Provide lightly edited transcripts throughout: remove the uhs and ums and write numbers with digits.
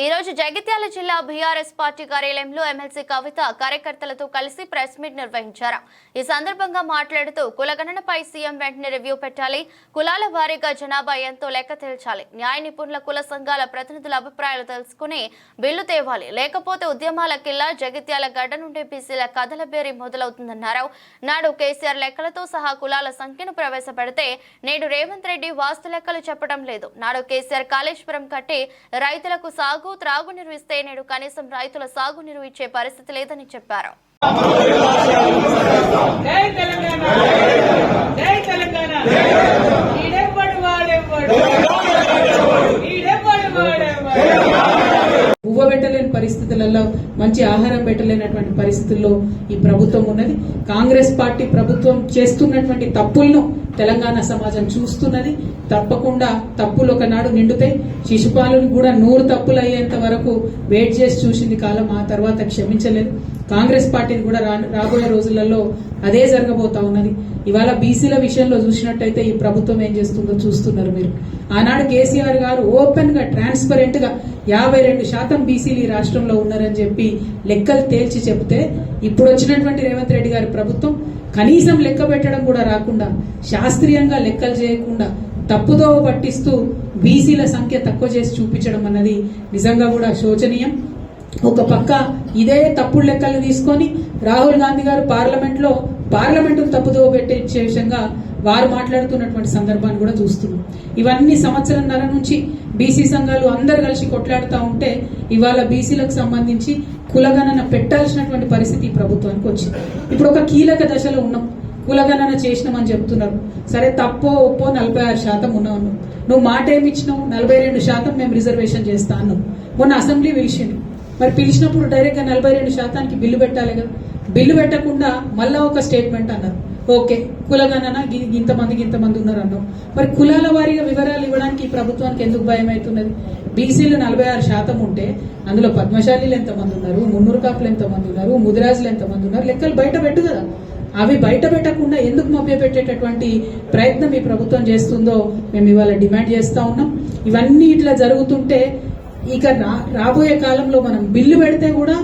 ఈ రోజు జగిత్యాల జిల్లా బీఆర్ఎస్ పార్టీ కార్యాలయంలో ఎమ్మెల్సీ కవిత కార్యకర్తలతో కలిసి ప్రెస్ మీట్ నిర్వహించారు. ఈ సందర్భంగా మాట్లాడుతూ కులగణనపై సీఎం వెంటనే రివ్యూ పెట్టాలి, కులాల వారీగా జనాభా ఎంతో లెక్క తేల్చాలి, న్యాయ నిపుణుల కుల సంఘాల ప్రతినిధుల అభిప్రాయాలు తెలుసుకుని బిల్లు తేవాలి, లేకపోతే ఉద్యమాల కిల్లా జగిత్యాల గడ్డ నుండి బీసీల కథల బేరీ మొదలవుతుందన్నారు. నాడు కేసీఆర్ లెక్కలతో సహా కులాల సంఖ్యను ప్రవేశపెడితే నేడు రేవంత్ రెడ్డి వాస్తు లెక్కలు చెప్పడం లేదు. నాడు కేసీఆర్ కాళేశ్వరం కట్టి రైతులకు సాగు త్రాగునీరు ఇస్తే నేడు కనీసం రైతుల సాగునీరు ఇచ్చే పరిస్థితి లేదని చెప్పారు. పువ్వ పెట్టలేని పరిస్థితులలో మంచి ఆహారం పెట్టలేనటువంటి పరిస్థితుల్లో ఈ ప్రభుత్వం ఉన్నది. కాంగ్రెస్ పార్టీ ప్రభుత్వం చేస్తున్నటువంటి తప్పులను తెలంగాణ సమాజం చూస్తున్నది. తప్పకుండా తప్పులు ఒకనాడు నిండుతాయి. శిశుపాలను కూడా 100 తప్పులు అయ్యేంత వరకు వెయిట్ చేసి చూసింది కాలం. ఆ తర్వాత క్షమించలేదు. కాంగ్రెస్ పార్టీని కూడా రాబోయే రోజులలో అదే జరగబోతా ఉన్నది. ఇవాళ బీసీల విషయంలో చూసినట్టయితే ఈ ప్రభుత్వం ఏం చేస్తుందో చూస్తున్నారు మీరు. ఆనాడు కేసీఆర్ గారు ఓపెన్ గా ట్రాన్స్పరెంట్ గా 52% బీసీలు ఈ రాష్ట్రంలో ఉన్నారని చెప్పి లెక్కలు తేల్చి చెప్తే ఇప్పుడు వచ్చినటువంటి రేవంత్ రెడ్డి గారి ప్రభుత్వం కనీసం లెక్క పెట్టడం కూడా రాకుండా, శాస్త్రీయంగా లెక్కలు చేయకుండా తప్పుదో పట్టిస్తూ బీసీల సంఖ్య తక్కువ చేసి చూపించడం అన్నది నిజంగా కూడా శోచనీయం. ఒక పక్క ఇదే తప్పుడు లెక్కలు తీసుకొని రాహుల్ గాంధీ గారు పార్లమెంటును తప్పుదో పెట్టే విషయంగా వారు మాట్లాడుతున్నటువంటి సందర్భాన్ని కూడా చూస్తున్నాం. ఇవన్నీ సంవత్సరంన్నర నుంచి బీసీ సంఘాలు అందరు కలిసి కొట్లాడుతూ ఉంటే ఇవాళ బీసీలకు సంబంధించి కులగణన పెట్టాల్సినటువంటి పరిస్థితి ఈ ప్రభుత్వానికి వచ్చింది. ఇప్పుడు ఒక కీలక దశలో ఉన్నాం. కులగణన చేసినామని చెప్తున్నారు. సరే, తప్పో ఒప్పో 46% ఉన్నావు. నువ్వు మాట ఏమి ఇచ్చినావు? 42% మేము రిజర్వేషన్ చేస్తా అన్నావు. మొన్న అసెంబ్లీ పిలిచింది. మరి పిలిచినప్పుడు డైరెక్ట్ గా 42% బిల్లు పెట్టాలి కదా. బిల్లు పెట్టకుండా మళ్ళా ఒక స్టేట్మెంట్ అన్నారు. ఓకే, కులగణన ఇంతమంది ఉన్నారు అన్నావు. మరి కులాల వారీగా వివరాలు ఇవ్వడానికి ఈ ప్రభుత్వానికి ఎందుకు భయం అవుతున్నది? బీసీలు 46% ఉంటే అందులో పద్మశాలీలు ఎంతమంది ఉన్నారు, మున్నూరు కాపులు ఎంతమంది ఉన్నారు, ముదిరాజులు ఎంతమంది ఉన్నారు, లెక్కలు బయట పెట్టు కదా. అవి బయట పెట్టకుండా ఎందుకు మభ్యపెట్టేటటువంటి ప్రయత్నం ఈ ప్రభుత్వం చేస్తుందో మేము ఇవాళ డిమాండ్ చేస్తా ఉన్నాం. ఇవన్నీ ఇట్లా జరుగుతుంటే ఇక రాబోయే కాలంలో మనం బిల్లు పెడితే కూడా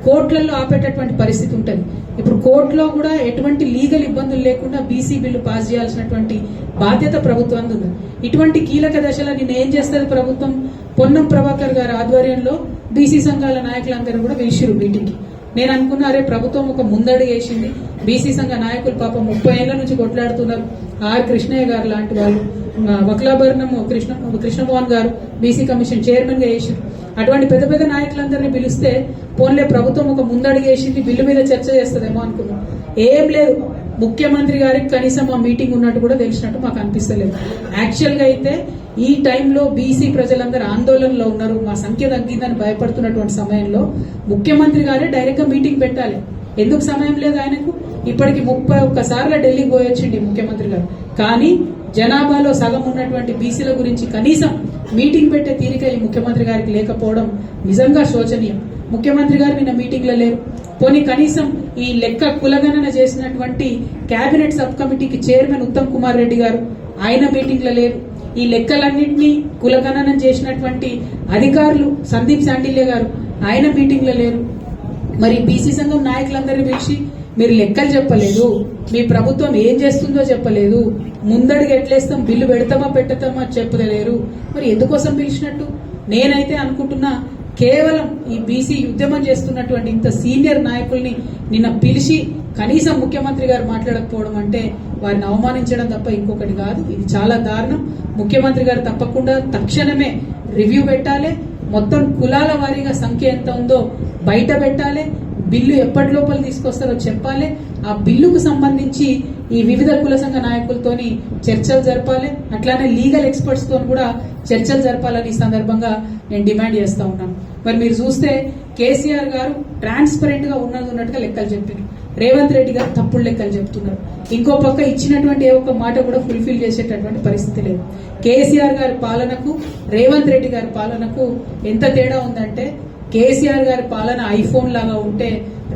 కోర్టులలో ఆపేటటువంటి పరిస్థితి ఉంటుంది. ఇప్పుడు కోర్టులో కూడా ఎటువంటి లీగల్ ఇబ్బందులు లేకుండా బీసీ బిల్లు పాస్ చేయాల్సినటువంటి బాధ్యత ప్రభుత్వానికి ఉంది. ఇటువంటి కీలక దశలో నిన్న ఏం చేస్తుంది ప్రభుత్వం? పొన్నం ప్రభాకర్ గారి ఆధ్వర్యంలో బీసీ సంఘాల నాయకులందరూ కూడా పిలిచిరు మీటింగ్కి. నేను అనుకున్నా, అరే ప్రభుత్వం ఒక ముందడుగు వేసింది. బీసీ సంఘ నాయకులు పాపం 30 ఏళ్ల నుంచి కొట్లాడుతున్నారు. ఆర్ కృష్ణయ్య గారు లాంటి వాళ్ళు, వక్లాభరణం కృష్ణమోహన్ గారు బీసీ కమిషన్ చైర్మన్ గా వేసారు. అటువంటి పెద్ద పెద్ద నాయకులందరినీ పిలిస్తే పోన్లే ప్రభుత్వం ఒక ముందడుగు వేసింది, బిల్లు మీద చర్చ చేస్తుందేమో అనుకున్నాం. ఏం లేదు. ముఖ్యమంత్రి గారికి కనీసం ఆ మీటింగ్ ఉన్నట్టు కూడా తెలిసినట్టు మాకు అనిపిస్తలేదు. యాక్చువల్ గా అయితే ఈ టైంలో బీసీ ప్రజలందరూ ఆందోళనలో ఉన్నారు. మా సంఖ్య తగ్గిందని భయపడుతున్నటువంటి సమయంలో ముఖ్యమంత్రి గారే డైరెక్ట్ గా మీటింగ్ పెట్టాలి. ఎందుకు సమయం లేదు ఆయనకు? ఇప్పటికి 31 సార్లు ఢిల్లీకి పోయొచ్చింది ముఖ్యమంత్రి గారు. కానీ జనాభాలో సగం ఉన్నటువంటి బీసీల గురించి కనీసం మీటింగ్ పెట్టే తీరిక ఈ ముఖ్యమంత్రి గారికి లేకపోవడం నిజంగా శోచనీయం. ముఖ్యమంత్రి గారు నిన్న మీటింగ్ లో లేరు. పోనీ కనీసం ఈ లెక్క కులగణన చేసినటువంటి కేబినెట్ సబ్ కమిటీకి చైర్మన్ ఉత్తమ్ కుమార్ రెడ్డి గారు, ఆయన మీటింగ్ లో లేరు. ఈ లెక్కలన్నింటినీ కులగణన చేసినటువంటి అధికారులు సందీప్ శాండిల్య గారు, ఆయన మీటింగ్ లో లేరు. మరి బీసీ సంఘం నాయకులందరినీ పిలిచి మీరు లెక్కలు చెప్పలేదు, మీ ప్రభుత్వం ఏం చేస్తుందో చెప్పలేదు, ముందడుగు ఎట్లేస్తాం, బిల్లు పెడతామా పెట్టతామా చెప్పలేరు. మరి ఎందుకోసం పిలిచినట్టు? నేనైతే అనుకుంటున్నా, కేవలం ఈ బీసీ ఉద్యమం చేస్తున్నటువంటి ఇంత సీనియర్ నాయకుల్ని నిన్న పిలిచి కనీసం ముఖ్యమంత్రి గారు మాట్లాడకపోవడం అంటే వారిని అవమానించడం తప్ప ఇంకొకటి కాదు. ఇది చాలా దారుణం. ముఖ్యమంత్రి గారు తప్పకుండా తక్షణమే రివ్యూ పెట్టాలి. మొత్తం కులాల వారీగా సంఖ్య ఎంత ఉందో బయట పెట్టాలి. బిల్లు ఎప్పటి లోపల తీసుకొస్తారో చెప్పాలి. ఆ బిల్లుకు సంబంధించి ఈ వివిధ కుల సంఘ నాయకులతోని చర్చలు జరపాలి. అట్లానే లీగల్ ఎక్స్పర్ట్స్ తో కూడా చర్చలు జరపాలని ఈ సందర్భంగా నేను డిమాండ్ చేస్తా ఉన్నాను. మరి మీరు చూస్తే కేసీఆర్ గారు ట్రాన్స్పరెంట్ గా ఉన్నట్టుగా లెక్కలు చెప్పారు. రేవంత్ రెడ్డి గారు తప్పుడు లెక్కలు చెప్తున్నారు. ఇంకో పక్క ఇచ్చినటువంటి ఏ ఒక్క మాట కూడా ఫుల్ఫిల్ చేసేటటువంటి పరిస్థితి లేదు. కేసీఆర్ గారి పాలనకు రేవంత్ రెడ్డి గారి పాలనకు ఎంత తేడా ఉందంటే, కేసీఆర్ గారి పాలన ఐఫోన్ లాగా ఉంటే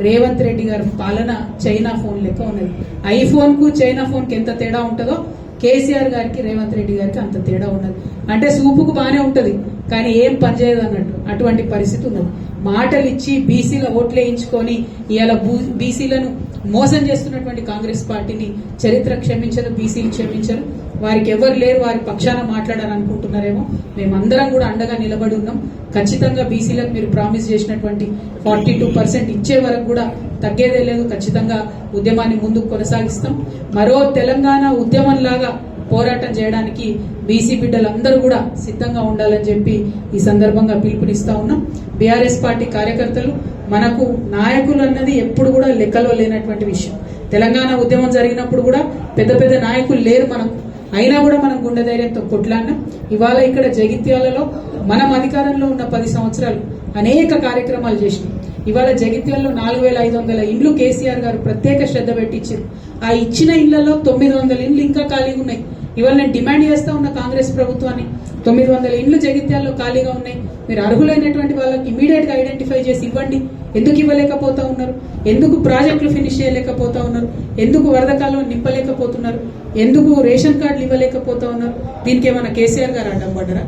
రేవంత్ రెడ్డి గారి పాలన చైనా ఫోన్ లెక్క ఉన్నది. ఐఫోన్ కు చైనా ఫోన్ కి ఎంత తేడా ఉంటుందో కేసీఆర్ గారికి రేవంత్ రెడ్డి గారికి అంత తేడా ఉన్నది. అంటే సూపుకు బానే ఉంటది కానీ ఏం పనిచేయదు అన్నట్టు అటువంటి పరిస్థితి ఉన్నది. మాటలు ఇచ్చి బీసీల ఓట్లు వేయించుకొని ఇవాళ బీసీలను మోసం చేస్తున్నటువంటి కాంగ్రెస్ పార్టీని చరిత్ర క్షమించరు, బీసీలు క్షమించరు. వారికి ఎవరు లేరు, వారి పక్షాన మాట్లాడాలనుకుంటున్నారేమో. మేమందరం కూడా అండగా నిలబడి ఉన్నాం. ఖచ్చితంగా బీసీలకు మీరు ప్రామిస్ చేసినటువంటి 42% ఇచ్చే వరకు కూడా తగ్గేదే లేదు. ఖచ్చితంగా ఉద్యమాన్ని ముందుకు కొనసాగిస్తాం. మరో తెలంగాణ ఉద్యమం లాగా పోరాటం చేయడానికి బీసీ బిడ్డలందరూ కూడా సిద్ధంగా ఉండాలని చెప్పి ఈ సందర్భంగా పిలుపునిస్తా ఉన్నాం. బీఆర్ఎస్ పార్టీ కార్యకర్తలు మనకు నాయకులు అన్నది ఎప్పుడు కూడా లెక్కలో లేనటువంటి విషయం. తెలంగాణ ఉద్యమం జరిగినప్పుడు కూడా పెద్ద పెద్ద నాయకులు లేరు మనకు, అయినా కూడా మనం గుండె ధైర్యంతో కొట్లాడినాం. ఇవాళ ఇక్కడ జగిత్యాలలో మనం అధికారంలో ఉన్న 10 సంవత్సరాలు అనేక కార్యక్రమాలు చేసినాం. ఇవాళ జగిత్యాలలో 4500 ఇండ్లు కేసీఆర్ గారు ప్రత్యేక శ్రద్ధ పెట్టించారు. ఆ ఇచ్చిన ఇళ్లలో 900 ఇండ్లు ఇంకా ఖాళీగా ఉన్నాయి. ఇవాళ నేను డిమాండ్ చేస్తా ఉన్న కాంగ్రెస్ ప్రభుత్వాన్ని, 900 ఇండ్లు జగిత్యాల్లో ఖాళీగా ఉన్నాయి. మీరు అర్హులైనటువంటి వాళ్ళకి ఇమీడియట్ గా ఐడెంటిఫై చేసి ఇవ్వండి. ఎందుకు ఇవ్వలేకపోతా ఉన్నారు? ఎందుకు ప్రాజెక్టులు ఫినిష్ చేయలేకపోతా ఉన్నారు? ఎందుకు వరదకాలం నింపలేకపోతున్నారు? ఎందుకు రేషన్ కార్డులు ఇవ్వలేకపోతా ఉన్నారు? దీనికి ఏమైనా కేసీఆర్ గారు అడ్డం పడ్డారా?